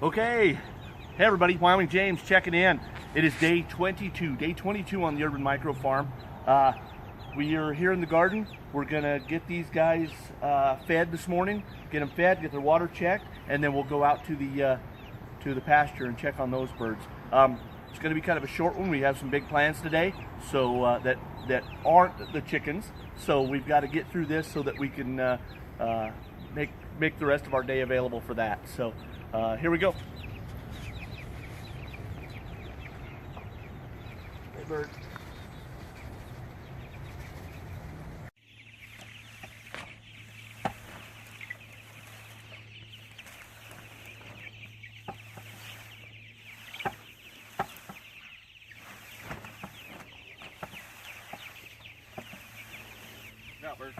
Okay, hey everybody, Wyoming James checking in. It is day 22 on the Urban Micro Farm. We are here in the garden. We're gonna get these guys fed this morning, get them fed, get their water checked, and then we'll go out to the pasture and check on those birds. It's gonna be kind of a short one. We have some big plans today, so that aren't the chickens. So we've got to get through this so that we can make the rest of our day available for that. So here we go. Hey, bird. Now, bird.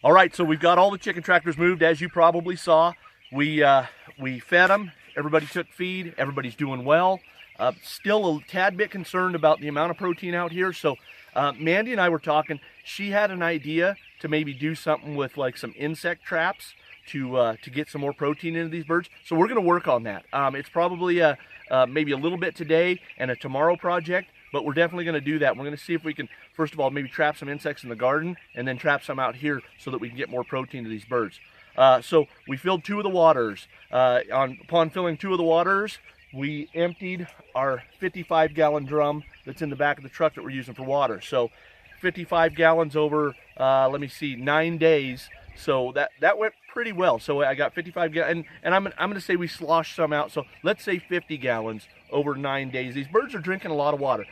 All right, so we've got all the chicken tractors moved, as you probably saw. We fed them. Everybody took feed. Everybody's doing well. Still a tad bit concerned about the amount of protein out here. So Mandy and I were talking. She had an idea to maybe do something with like some insect traps to get some more protein into these birds. So we're going to work on that. It's probably maybe a little bit today and a tomorrow project. But we're definitely going to do that. We're going to see if we can, first of all, maybe trap some insects in the garden and then trap some out here so that we can get more protein to these birds. So we filled 2 of the waters. Upon filling 2 of the waters, we emptied our 55-gallon drum that's in the back of the truck that we're using for water. So 55 gallons over, 9 days. So that went pretty well. So I got 55 gallons, and I'm going to say we sloshed some out. So let's say 50 gallons over 9 days. These birds are drinking a lot of water.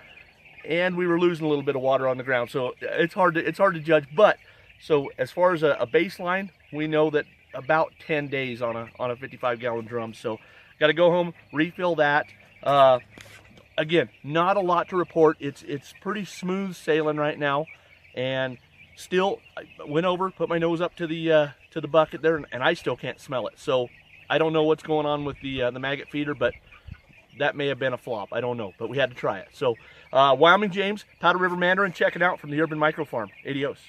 And we were losing a little bit of water on the ground, so it's hard to judge. But so as far as a baseline, we know that about 10 days on a 55-gallon drum. So got to go home, refill that. Again, not a lot to report. It's pretty smooth sailing right now, and still I went over, put my nose up to the bucket there, and I still can't smell it. So I don't know what's going on with the maggot feeder, but that may have been a flop. I don't know, but we had to try it. So Wyoming James, Powder River Mandarin, checking out from the Urban Micro Farm. Adios.